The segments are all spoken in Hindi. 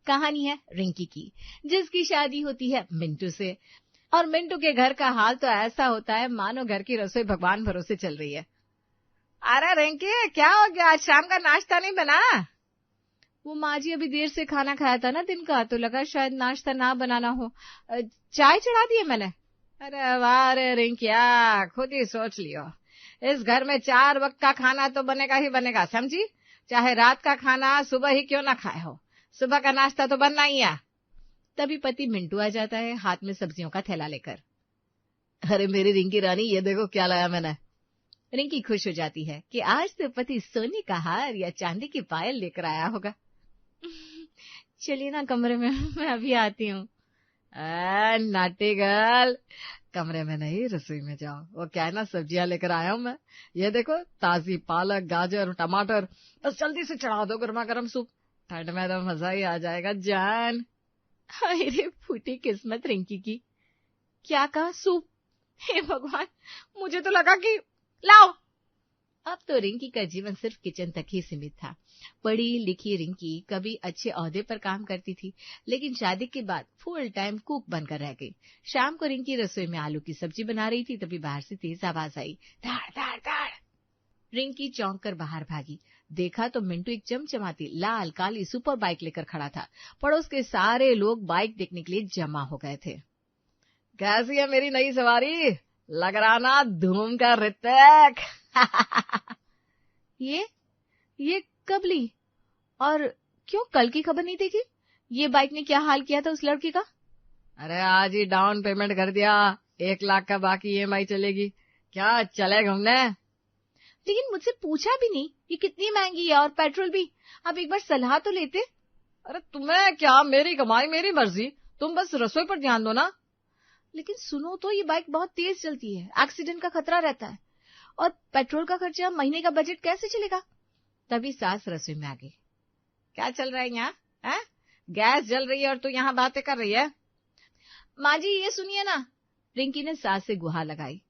कहानी है रिंकी की, जिसकी शादी होती है मिंटू से। और मिंटू के घर का हाल तो ऐसा होता है मानो घर की रसोई भगवान भरोसे चल रही है। अरे रिंकी, क्या हो गया, आज शाम का नाश्ता नहीं बना? वो माँ जी अभी देर से खाना खाया था ना दिन का, तो लगा शायद नाश्ता ना बनाना हो, चाय चढ़ा दी है मैंने। अरे वाह रे रिंकिया, खुद ही सोच लियो, इस घर में 4 वक्त का खाना तो बनेगा ही बनेगा, समझी? चाहे रात का खाना सुबह ही क्यों ना खाए हो, सुबह का नाश्ता तो बनना ही है। तभी पति मिंटू आ जाता है, हाथ में सब्जियों का थैला लेकर। अरे मेरी रिंकी रानी, ये देखो क्या लाया मैंने। रिंकी खुश हो जाती है कि आज तो पति सोने का हार या चांदी की पायल लेकर आया होगा। चलिए ना कमरे में, मैं अभी आती हूँ। नाटी गर्ल, कमरे में नहीं रसोई में जाओ, वो क्या है ना, सब्जियां लेकर आया हूं मैं। ये देखो, ताजी पालक, गाजर, टमाटर, बस जल्दी से चढ़ा दो गर्मा गर्म सूप, ठंड में तो मजा ही आ जाएगा जान। अरे फूटी किस्मत रिंकी की, क्या कहा सूप? हे भगवान, मुझे तो लगा कि लाओ। अब तो रिंकी का जीवन सिर्फ किचन तक ही सीमित था। पढ़ी लिखी रिंकी कभी अच्छे ओहदे पर काम करती थी, लेकिन शादी के बाद फुल टाइम कुक बनकर रह गई। शाम को रिंकी रसोई में आलू की सब्जी बना रही थी, तभी बाहर से तेज आवाज आई, धाड़ धाड़ धाड़। रिंकी चौंक कर बाहर भागी, देखा तो मिंटू एक चमचमाती लाल काली सुपर बाइक लेकर खड़ा था। पड़ोस के सारे लोग बाइक देखने के लिए जमा हो गए थे। कैसी है मेरी नई सवारी, लग रहा ना धूम का ऋतिक। ये कब ली, और क्यों कल की खबर नहीं देखी? ये बाइक ने क्या हाल किया था उस लड़की का? अरे आज ही डाउन पेमेंट कर दिया, 1 लाख का बाकी EMI चलेगी, क्या चले घूमने? लेकिन मुझसे पूछा भी नहीं ये कितनी महंगी है, और पेट्रोल भी। अब एक बार सलाह तो लेते। अरे तुम्हें क्या, मेरी कमाई मेरी मर्जी, तुम बस रसोई पर ध्यान दो ना। लेकिन सुनो तो, ये बाइक बहुत तेज चलती है, एक्सीडेंट का खतरा रहता है, और पेट्रोल का खर्चा, महीने का बजट कैसे चलेगा? तभी सास रसोई में आ गई। क्या चल रहा है यहाँ? गैस जल रही है और तू यहाँ बातें कर रही है। माँ जी ये सुनिए ना, रिंकी ने सास से गुहार लगाई।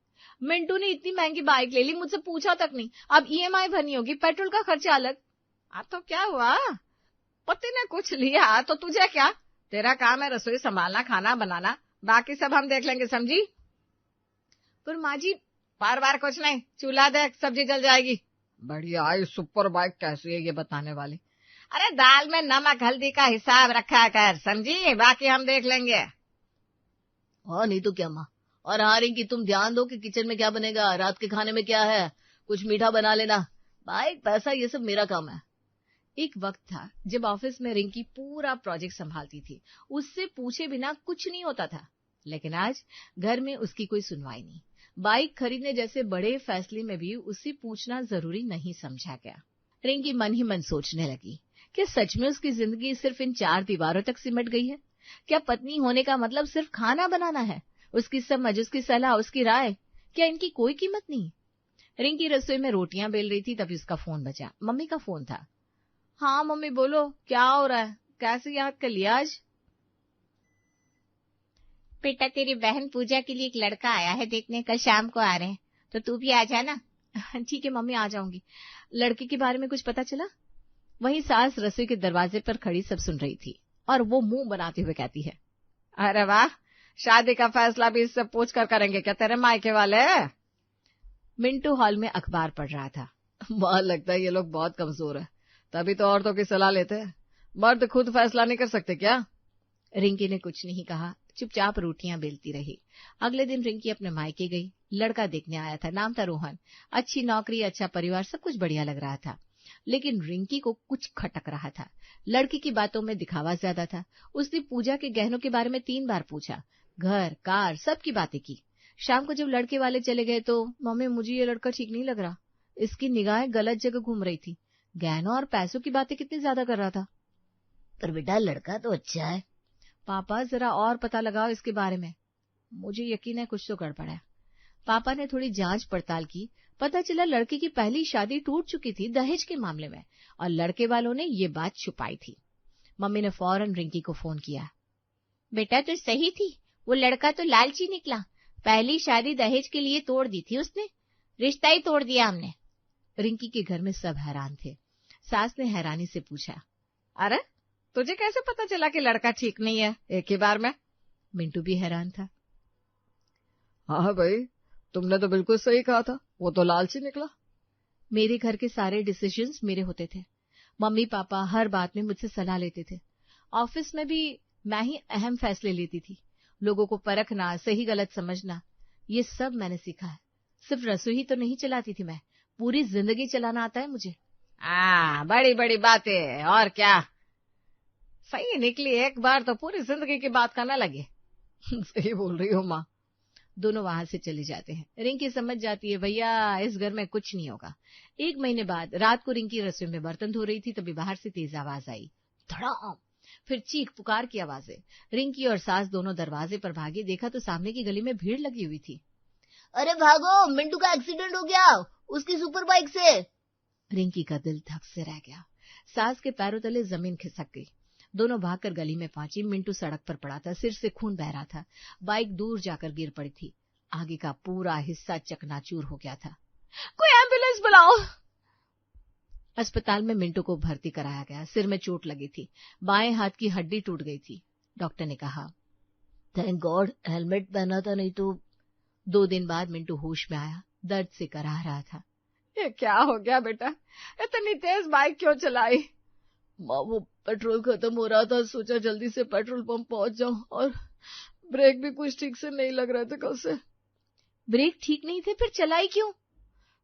मिंटू ने इतनी महंगी बाइक ले ली, मुझसे पूछा तक नहीं, अब EMI भरनी होगी, पेट्रोल का खर्चा अलग। तो क्या हुआ, पति ने कुछ लिया तो तुझे क्या, तेरा काम है रसोई संभालना, खाना बनाना, बाकी सब हम देख लेंगे, समझी? पर माँ जी, बार बार कुछ नहीं, चूल्हा देख, सब्जी जल जाएगी। बढ़िया आई सुपर बाइक कैसी है ये बताने वाली। अरे दाल में नमक हल्दी का हिसाब रखा कर, समझी, बाकी हम देख लेंगे। हाँ नहीं तो क्या माँ। और हाँ रिंकी, तुम ध्यान दो कि किचन में क्या बनेगा, रात के खाने में क्या है, कुछ मीठा बना लेना, बाइक पैसा ये सब मेरा काम है। एक वक्त था जब ऑफिस में रिंकी पूरा प्रोजेक्ट संभालती थी, उससे पूछे बिना कुछ नहीं होता था। लेकिन आज घर में उसकी कोई सुनवाई नहीं। बाइक खरीदने जैसे बड़े फैसले में भी उससे पूछना जरूरी नहीं समझा गया। रिंकी मन ही मन सोचने लगी कि सच में उसकी जिंदगी सिर्फ इन 4 दीवारों तक सिमट गई है? क्या पत्नी होने का मतलब सिर्फ खाना बनाना है? उसकी समझ, उसकी सलाह, उसकी राय, क्या इनकी कोई कीमत नहीं? रिंकी रसोई में रोटियां बेल रही थी, तभी उसका फोन बजा। मम्मी का फोन था। हाँ मम्मी बोलो, क्या हो रहा है, कैसे याद कर लिया आज? बेटा तेरी बहन पूजा के लिए एक लड़का आया है देखने, कल शाम को आ रहे हैं, तो तू भी आ जाना। ठीक है मम्मी, आ जाऊंगी। लड़के के बारे में कुछ पता चला? वही सास रसोई के दरवाजे पर खड़ी सब सुन रही थी, और वो मुंह बनाते हुए कहती है, अरे वाह, शादी का फैसला भी इससे पूछ कर करेंगे क्या तेरे मायके वाले? मिंटू हॉल में अखबार पढ़ रहा था। बहुत लगता है ये लोग बहुत कमजोर है, तभी तो औरतों की सलाह लेते हैं, मर्द खुद फैसला नहीं कर सकते क्या? रिंकी ने कुछ नहीं कहा, चुपचाप रोटियां बेलती रही। अगले दिन रिंकी अपने मायके गई। लड़का देखने आया था, नाम था रोहन। अच्छी नौकरी, अच्छा परिवार, सब कुछ बढ़िया लग रहा था। लेकिन रिंकी को कुछ खटक रहा था। लड़की की बातों में दिखावा ज्यादा था। उसने पूजा के गहनों के बारे में 3 बार पूछा, घर कार सब की बातें की। शाम को जब लड़के वाले चले गए तो, मम्मी मुझे ये लड़का ठीक नहीं लग रहा, इसकी निगाहें गलत जगह घूम रही थी, गहनों और पैसों की बातें कितनी ज्यादा कर रहा था। पर बेटा लड़का तो अच्छा है। पापा जरा और पता लगाओ इसके बारे में, मुझे यकीन है कुछ तो गड़बड़ है। पापा ने थोड़ी जांच पड़ताल की, पता चला लड़के की पहली शादी टूट चुकी थी दहेज के मामले में, और लड़के वालों ने ये बात छुपाई थी। मम्मी ने फौरन रिंकी को फोन किया। बेटा तो सही थी, वो लड़का तो लालची निकला, पहली शादी दहेज के लिए तोड़ दी थी उसने, रिश्ता ही तोड़ दिया हमने। रिंकी के घर में सब हैरान थे। सास ने हैरानी से पूछा, अरे तुझे कैसे पता चला कि लड़का ठीक नहीं है एक ही बार में? मिंटू भी हैरान था। हाँ भाई, तुमने तो बिल्कुल सही कहा था, वो तो लालची निकला। मेरे घर के सारे डिसीजंस मेरे होते थे। मम्मी पापा हर बात में मुझसे सलाह लेते थे। ऑफिस में भी मैं ही अहम फैसले लेती थी। लोगों को परखना, सही गलत समझना, ये सब मैंने सीखा है। सिर्फ रसोई ही तो नहीं चलाती थी मैं, पूरी जिंदगी चलाना आता है मुझे। बड़ी बड़ी बातें, और क्या। सही निकली, एक बार तो पूरी जिंदगी की बात करने लगी। सही बोल रही हो माँ। दोनों वहां से चले जाते हैं। रिंकी समझ जाती है, भैया इस घर में कुछ नहीं होगा। 1 महीने बाद रात को रिंकी रसोई में बर्तन धो रही थी, तभी बाहर से तेज आवाज आई, धड़ाम, फिर चीख पुकार की आवाजें। रिंकी और सास दोनों दरवाजे पर भागे, देखा तो सामने की गली में भीड़ लगी हुई थी। अरे भागो, मिंटू का एक्सीडेंट हो गया उसकी सुपर बाइक से। रिंकी का दिल धक से रह गया। सास के पैरों तले जमीन खिसक गई। दोनों भागकर गली में पहुंची। मिंटू सड़क पर पड़ा था, सिर से खून बह रहा था। बाइक दूर जाकर गिर पड़ी थी। आगे का पूरा हिस्सा चकनाचूर हो गया था। कोई एम्बुलेंस बुलाओ। अस्पताल में मिंटू को भर्ती कराया गया। सिर में चोट लगी थी, बाएं हाथ की हड्डी टूट गई थी। डॉक्टर ने कहा, थैंक गॉड हेलमेट पहना था, नहीं तो। 2 दिन बाद मिंटू होश में आया, दर्द से कराह रहा था। ये क्या हो गया बेटा, इतनी तेज बाइक क्यों चलाई? माँ, वो पेट्रोल खत्म हो रहा था, सोचा जल्दी से पेट्रोल पंप पहुंच जाऊं, और ब्रेक भी कुछ ठीक से नहीं लग रहे थे कल से। ब्रेक ठीक नहीं थे, फिर चलाई क्यों?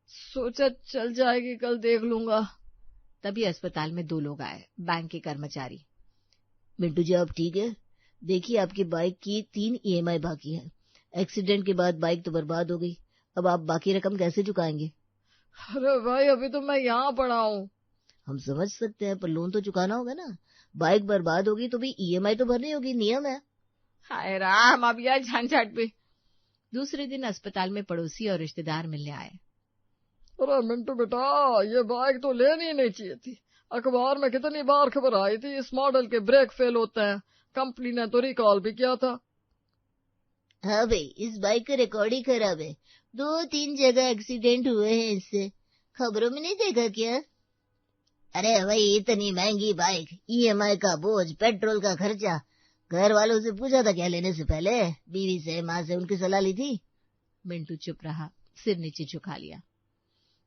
सोचा चल जाएगी, कल देख लूंगा। तभी अस्पताल में 2 लोग आए, बैंक के कर्मचारी। मिंटू जी, आप ठीक है? देखिए, आपकी बाइक की 3 EMI बाकी है। एक्सीडेंट के बाद बाइक तो बर्बाद हो गई, अब आप बाकी रकम कैसे चुकाएंगे? अरे भाई, अभी तो मैं यहाँ पड़ा हूँ। हम समझ सकते हैं, पर लोन तो चुकाना होगा ना। बाइक बर्बाद होगी तो भी EMI तो भरनी होगी, नियम है। हाय राम, अब यह झंझट भी। दूसरे दिन अस्पताल में पड़ोसी और रिश्तेदार मिलने आए। अरे मिंटू बेटा, ये बाइक तो लेनी नहीं चाहिए थी। अखबार में कितनी बार खबर आई थी, इस मॉडल के ब्रेक फेल होते हैं। कंपनी ने तो रिकॉल भी किया था। हाँ भाई, इस बाइक का रिकॉर्ड ही खराब है। 2-3 जगह एक्सीडेंट हुए हैं इससे, खबरों में नहीं देखा क्या? अरे भाई, इतनी महंगी बाइक, EMI का बोझ, पेट्रोल का खर्चा। घर वालों से पूछा था क्या लेने से पहले? बीवी से, माँ से उनकी सलाह ली थी? मिंटू चुप रहा, सिर नीचे झुका लिया।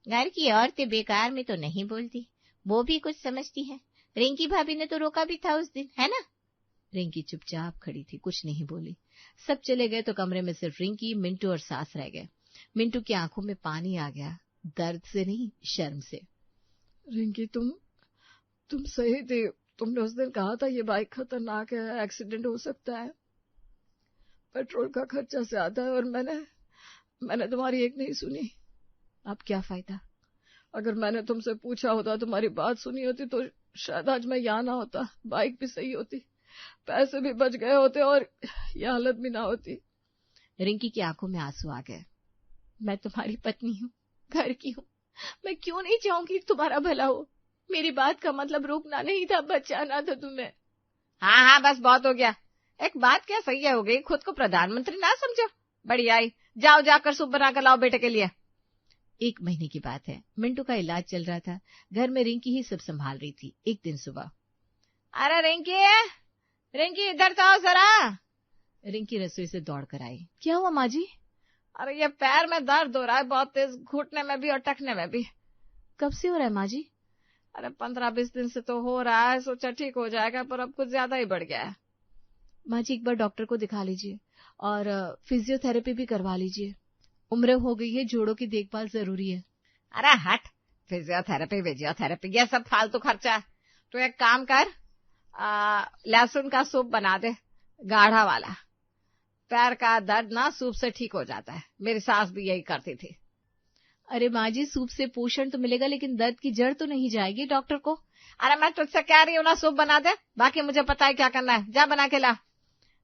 घर की औरतें बेकार में तो नहीं बोलती, वो भी कुछ समझती है। रिंकी भाभी ने तो रोका भी था उस दिन, है ना? रिंकी चुपचाप खड़ी थी, कुछ नहीं बोली। सब चले गए तो कमरे में सिर्फ रिंकी, मिंटू और सास रह गए। मिंटू की आंखों में पानी आ गया, दर्द से नहीं, शर्म से। रिंकी, तुम सही थी। तुमने उस दिन कहा था ये बाइक खतरनाक है, एक्सीडेंट हो सकता है, पेट्रोल का खर्चा ज्यादा है, और मैंने तुम्हारी एक नहीं सुनी। अब क्या फायदा? अगर मैंने तुमसे पूछा होता, तुम्हारी बात सुनी होती, तो शायद आज मैं यहाँ ना होता, बाइक भी सही होती, पैसे भी बच गए होते, और ये हालत भी ना होती। रिंकी की आंखों में आंसू आ गए। मैं तुम्हारी पत्नी हूँ, घर की हूँ, मैं क्यों नहीं चाहूंगी तुम्हारा भला हो? मेरी बात का मतलब रोकना नहीं था, बचाना था तुम्हें। हाँ, बस बहुत हो गया। एक बात क्या सही हो गई, खुद को प्रधानमंत्री ना समझो। बड़ी आई, जाओ जाकर सूप बना कर लाओ बेटे के लिए। 1 महीने की बात है, मिंटू का इलाज चल रहा था। घर में रिंकी ही सब संभाल रही थी। एक दिन सुबह, अरे रिंकी इधर तो आओ जरा। रिंकी रसोई से दौड़ कर आई। क्या हुआ माँ जी? अरे ये पैर में दर्द हो रहा है बहुत तेज, घुटने में भी और टखने में भी। कब से हो रहा है माँ जी? अरे 15-20 दिन से तो हो रहा है, सोचा ठीक हो जाएगा, पर अब कुछ ज्यादा ही बढ़ गया है। माँ जी, एक बार डॉक्टर को दिखा लीजिए और फिजियोथेरेपी भी करवा लीजिए। उम्र हो गई है, जोड़ों की देखभाल जरूरी है। अरे हट, फिजियोथेरेपी ये सब फालतू खर्चा। तो एक काम कर, लहसुन का सूप बना दे, गाढ़ा वाला। पैर का दर्द ना सूप से ठीक हो जाता है, मेरी सास भी यही करती थी। अरे माँ जी, सूप से पोषण तो मिलेगा, लेकिन दर्द की जड़ तो नहीं जाएगी डॉक्टर को। अरे मैं तुझसे कह रही हूँ ना, सूप बना दे, बाकी मुझे पता है क्या करना है, जा बना के ला।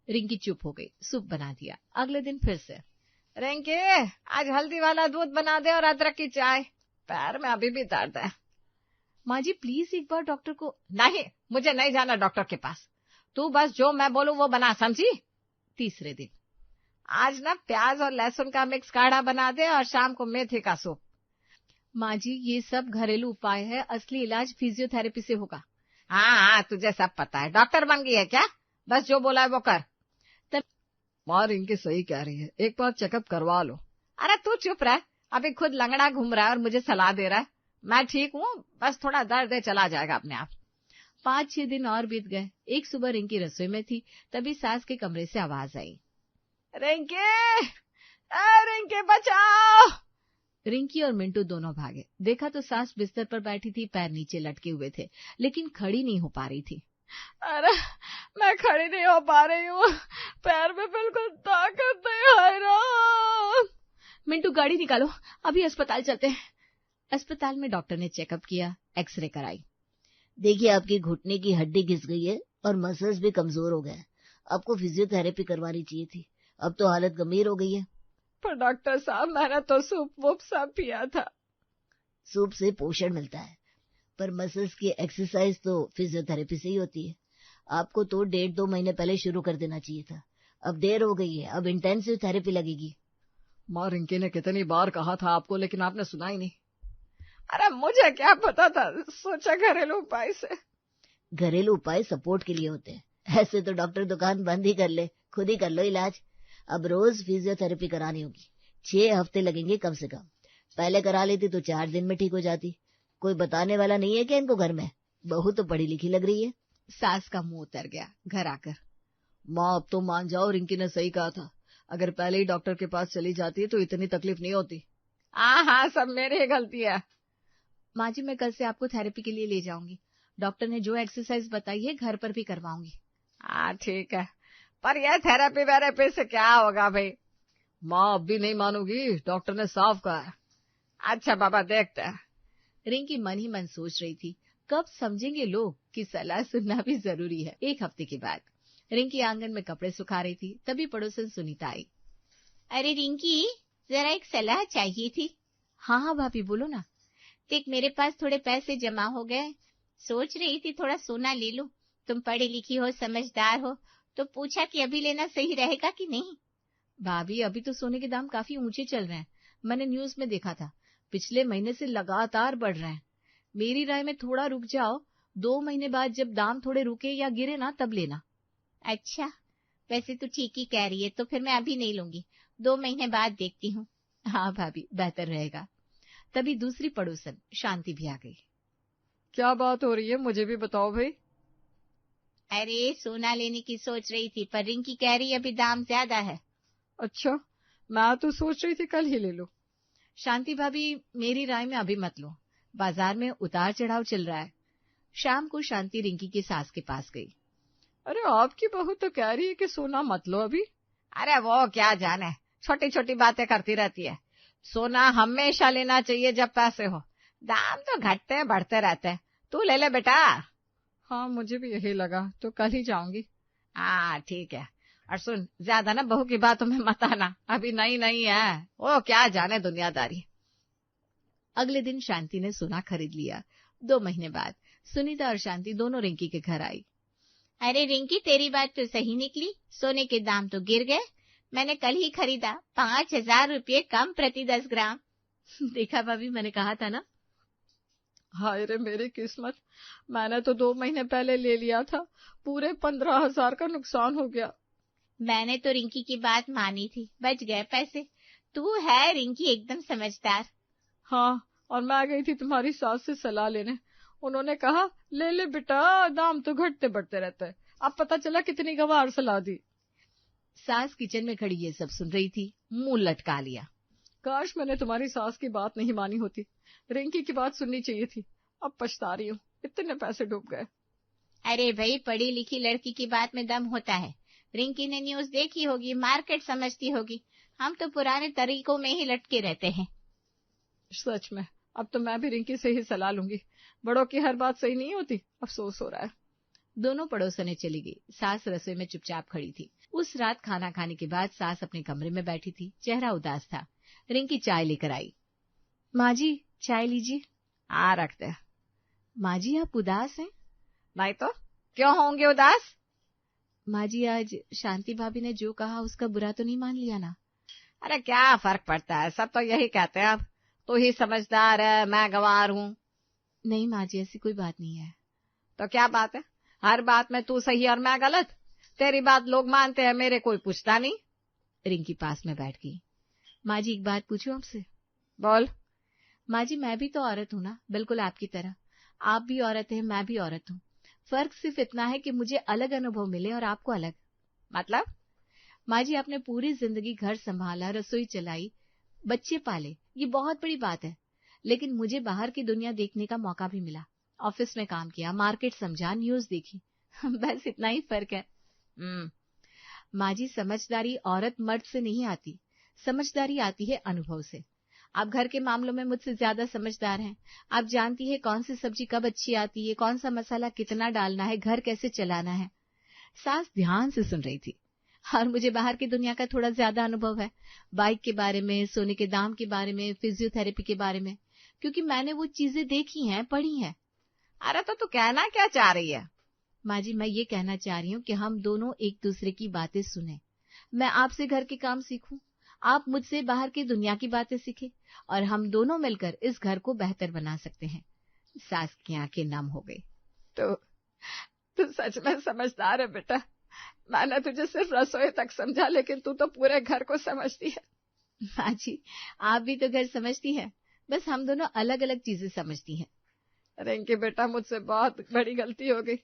रिंकी चुप हो गई, सूप बना दिया। अगले दिन फिर से, रिंकी आज हल्दी वाला दूध बना दे और अदरक की चाय, पैर में अभी भी दर्द है। माँ जी प्लीज एक बार डॉक्टर को। नहीं, मुझे नहीं जाना डॉक्टर के पास, तू बस जो मैं बोलूं वो बना, समझी? तीसरे दिन, आज ना प्याज और लहसुन का मिक्स काढ़ा बना दे और शाम को मेथी का सूप। माँ जी ये सब घरेलू उपाय है, असली इलाज फिजियोथेरेपी से होगा। हाँ, तुझे सब पता है। डॉक्टर बन गई है क्या? बस जो बोला है वो कर। माँ रिंकी सही कह रही है, एक बार चेकअप करवा लो। अरे तू चुप रह, अभी खुद लंगड़ा घूम रहा है और मुझे सलाह दे रहा है। मैं ठीक हूँ, बस थोड़ा दर्द है, चला जाएगा अपने आप। 5-6 दिन और बीत गए। एक सुबह रिंकी रसोई में थी, तभी सास के कमरे से आवाज आई, रिंकी, रिंकी बचाओ। रिंकी और मिंटू दोनों भागे। देखा तो सास बिस्तर पर बैठी थी, पैर नीचे लटके हुए थे, लेकिन खड़ी नहीं हो पा रही थी। अरे मैं खड़ी नहीं हो पा रही हूँ, पैर में बिल्कुल ताकत नहीं है ना। मिंटू गाड़ी निकालो, अभी अस्पताल चलते हैं। अस्पताल में डॉक्टर ने चेकअप किया, एक्सरे कराई। देखिए, आपकी घुटने की हड्डी घिस गई है और मसल्स भी कमजोर हो गए। आपको फिजियोथेरेपी करवानी चाहिए थी, अब तो हालत गंभीर हो गई है। पर डॉक्टर साहब, मैंने तो सूप वूप सब पिया था। सूप से पोषण मिलता है, पर मसल्स की एक्सरसाइज तो फिजियोथेरेपी से ही होती है। आपको तो 1.5-2 महीने पहले शुरू कर देना चाहिए था। अब देर हो गई है, अब इंटेंसिव थेरेपी लगेगी। माँ रिंकी ने कितनी बार कहा था आपको, लेकिन आपने सुना ही नहीं। अरे मुझे क्या पता था, सोचा घरेलू उपाय से। घरेलू उपाय सपोर्ट के लिए होते हैं, ऐसे तो डॉक्टर दुकान बंद ही कर ले, खुद ही कर लो इलाज। अब रोज फिजियोथेरेपी करानी होगी, 6 हफ्ते लगेंगे कम से कम। पहले करा लेती तो 4 दिन में ठीक हो जाती। कोई बताने वाला नहीं है क्या इनको घर में? बहू तो पढ़ी लिखी लग रही है। सास का मुंह उतर गया घर आकर। माँ अब तो मान जाओ, रिंकी ने सही कहा था, अगर पहले ही डॉक्टर के पास चली जाती तो इतनी तकलीफ नहीं होती। हाँ, सब मेरी गलती है। माँ जी, मैं कल से आपको थेरेपी के लिए ले जाऊंगी। डॉक्टर ने जो एक्सरसाइज बताई है घर पर भी करवाऊंगी। हाँ ठीक है, पर यह थेरेपी वेरेपी से क्या होगा भाई? माँ अब भी नहीं मानोगी, डॉक्टर ने साफ कहा है। अच्छा बाबा, देखते हैं। रिंकी मन ही मन सोच रही थी, कब समझेंगे लोग कि सलाह सुनना भी जरूरी है। 1 हफ्ते के बाद रिंकी आंगन में कपड़े सुखा रही थी, तभी पड़ोसन सुनीता आई। अरे रिंकी, जरा एक सलाह चाहिए थी। हाँ भाभी, बोलो ना। देख, मेरे पास थोड़े पैसे जमा हो गए, सोच रही थी थोड़ा सोना ले लूं। तुम पढ़ी लिखी हो, समझदार हो, तो पूछा कि अभी लेना सही रहेगा कि नहीं। भाभी, अभी तो सोने के दाम काफी ऊंचे चल रहे हैं। मैंने न्यूज में देखा था, पिछले महीने से लगातार बढ़ रहे हैं। मेरी राय में थोड़ा रुक जाओ, 2 महीने बाद जब दाम थोड़े रुके या गिरे ना, तब लेना। अच्छा, वैसे तो ठीक ही कह रही है, तो फिर मैं अभी नहीं लूंगी, 2 महीने बाद देखती हूँ। हाँ भाभी, बेहतर रहेगा। तभी दूसरी पड़ोसन शांति भी आ गई। क्या बात हो रही है, मुझे भी बताओ भाई। अरे सोना लेने की सोच रही थी, पर रिंकी कह रही अभी दाम ज्यादा है। अच्छा, मैं तो सोच रही थी कल ही ले लो। शांति भाभी, मेरी राय में अभी मत लो, बाजार में उतार चढ़ाव चल रहा है। शाम को शांति रिंकी की सास के पास गई। अरे आपकी बहू तो कह रही है कि सोना मत लो अभी। अरे वो क्या जाने, छोटी छोटी बातें करती रहती है। सोना हमेशा लेना चाहिए जब पैसे हो, दाम तो घटते बढ़ते रहते हैं। तू ले ले बेटा। हाँ, मुझे भी यही लगा, तो कल ही जाऊंगी। हाँ ठीक है, और सुन, ज्यादा ना बहू की बातों में मत आना, अभी नई नई है, वो क्या जाने दुनियादारी। अगले दिन शांति ने सोना खरीद लिया। 2 महीने बाद सुनीता और शांति दोनों रिंकी के घर आई। अरे रिंकी, तेरी बात तो सही निकली, सोने के दाम तो गिर गए। मैंने कल ही खरीदा, 5,000 रुपये कम प्रति 10 ग्राम। देखा भाभी, मैंने कहा था ना। हाय रे मेरी किस्मत, मैंने तो 2 महीने पहले ले लिया था, पूरे 15,000 का नुकसान हो गया। मैंने तो रिंकी की बात मानी थी, बच गए पैसे। तू है रिंकी एकदम समझदार। हाँ, और मैं गई थी तुम्हारी सास से सलाह लेने, उन्होंने कहा ले ले बेटा, दाम तो घटते बढ़ते रहते हैं। अब पता चला कितनी गंवार सलाह दी। सास किचन में खड़ी ये सब सुन रही थी, मुंह लटका लिया। काश मैंने तुम्हारी सास की बात नहीं मानी होती, रिंकी की बात सुननी चाहिए थी। अब पछता रही हूँ, इतने पैसे डूब गए। अरे भाई, पढ़ी लिखी लड़की की बात में दम होता है। रिंकी ने न्यूज देखी होगी, मार्केट समझती होगी। हम तो पुराने तरीकों में ही लटके रहते हैं। सच में, अब तो मैं भी रिंकी से ही सलाह लूंगी। बड़ों की हर बात सही नहीं होती, अफसोस हो रहा है। दोनों पड़ोसनें चली गई। सास रसोई में चुपचाप खड़ी थी। उस रात खाना खाने के बाद सास अपने कमरे में बैठी थी, चेहरा उदास था। रिंकी चाय लेकर आई। माँ जी, चाय लीजिए। आ रखते हैं। माँ जी, आप उदास हैं? नहीं तो क्यों होंगे उदास? माँ जी, आज शांति भाभी ने जो कहा उसका बुरा तो नहीं मान लिया ना? अरे क्या फर्क पड़ता है, सब तो यही कहते हैं। अब तू ही समझदार है, मैं गंवार हूँ। नहीं माँ जी, ऐसी कोई बात नहीं है। तो क्या बात है, हर बात में तू सही और मैं गलत? तेरी बात लोग मानते हैं, मेरे कोई पूछता नहीं। रिंकी पास में बैठ गई। माँ जी एक बात पूछूं आपसे? बोल। माँ जी मैं भी तो औरत हूँ ना, बिल्कुल आपकी तरह। आप भी औरत हैं, मैं भी औरत हूँ। फर्क सिर्फ इतना है कि मुझे अलग अनुभव मिले और आपको अलग। मतलब? माँ जी आपने पूरी जिंदगी घर संभाला, रसोई चलाई, बच्चे पाले, ये बहुत बड़ी बात है। लेकिन मुझे बाहर की दुनिया देखने का मौका भी मिला। ऑफिस में काम किया, मार्केट समझा, न्यूज देखी। बस इतना ही फर्क है। माँ जी समझदारी औरत मर्द से नहीं आती, समझदारी आती है अनुभव से। आप घर के मामलों में मुझसे ज्यादा समझदार हैं। आप जानती है कौन सी सब्जी कब अच्छी आती है, कौन सा मसाला कितना डालना है, घर कैसे चलाना है। सास ध्यान से सुन रही थी। और मुझे बाहर की दुनिया का थोड़ा ज्यादा अनुभव है, बाइक के बारे में, सोने के दाम के बारे में, फिजियोथेरेपी के बारे में, क्योंकि मैंने वो चीजें देखी हैं, पढ़ी हैं। अरे तो तू कहना क्या चाह रही है? माँ जी मैं ये कहना चाह रही हूँ कि हम दोनों एक दूसरे की बातें सुने। मैं आपसे घर के काम सीखूं, आप मुझसे बाहर की दुनिया की बातें सीखे, और हम दोनों मिलकर इस घर को बेहतर बना सकते हैं। सास की आंखें नम हो गई। तू सच में समझदार है बेटा। मैंने तुझे सिर्फ रसोई तक समझा, लेकिन तू तो पूरे घर को समझती है। माँ जी आप भी तो घर समझती हैं, बस हम दोनों अलग अलग चीजें समझती हैं। रिंकी बेटा, मुझसे बहुत बड़ी गलती हो गई।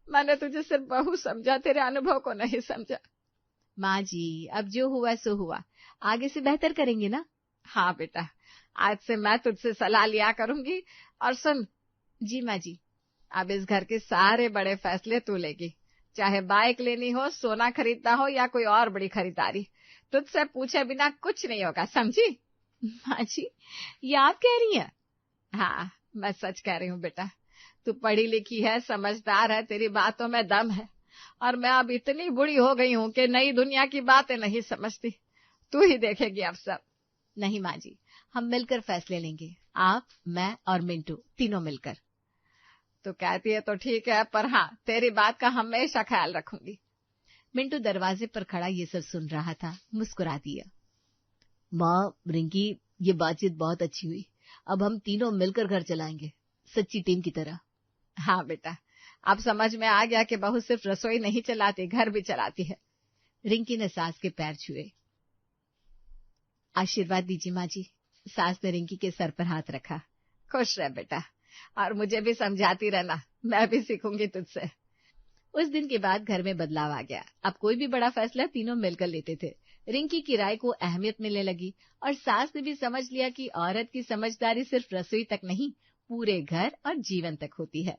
मैंने तुझे सिर्फ बहू समझा, तेरे अनुभव को नहीं समझा। माँ जी अब जो हुआ सो हुआ, आगे से बेहतर करेंगे ना। हाँ बेटा, आज से मैं तुझसे सलाह लिया करूंगी। और सुन। जी माँ जी। अब इस घर के सारे बड़े फैसले तू लेगी, चाहे बाइक लेनी हो, सोना खरीदना हो या कोई और बड़ी खरीदारी। तुझसे पूछे बिना कुछ नहीं होगा, समझी? माँ जी ये आप कह रही हैं? हाँ मैं सच कह रही हूँ बेटा। तू पढ़ी लिखी है, समझदार है, तेरी बातों में दम है। और मैं अब इतनी बुढ़ी हो गई हूँ कि नई दुनिया की बातें नहीं समझती। तू ही देखेगी अब सब। नहीं माँ जी, हम मिलकर फैसले लेंगे, आप, मैं और मिंटू तीनों मिलकर। तो कहती है तो ठीक है, पर हाँ तेरी बात का हमेशा ख्याल रखूंगी। मिंटू दरवाजे पर खड़ा ये सब सुन रहा था, मुस्कुरा दिया। माँ रिंकी ये बातचीत बहुत अच्छी हुई, अब हम तीनों मिलकर घर चलाएंगे, सच्ची टीम की तरह। हाँ बेटा, अब समझ में आ गया कि बहू सिर्फ रसोई नहीं चलाती, घर भी चलाती है। रिंकी ने सास के पैर छुए। आशीर्वाद दीजिए माँ जी। सास ने रिंकी के सर पर हाथ रखा। खुश रह बेटा, और मुझे भी समझाती रहना, मैं भी सीखूंगी तुझसे। उस दिन के बाद घर में बदलाव आ गया। अब कोई भी बड़ा फैसला तीनों मिलकर लेते थे। रिंकी की राय को अहमियत मिलने लगी और सास ने भी समझ लिया कि औरत की समझदारी सिर्फ रसोई तक नहीं, पूरे घर और जीवन तक होती है।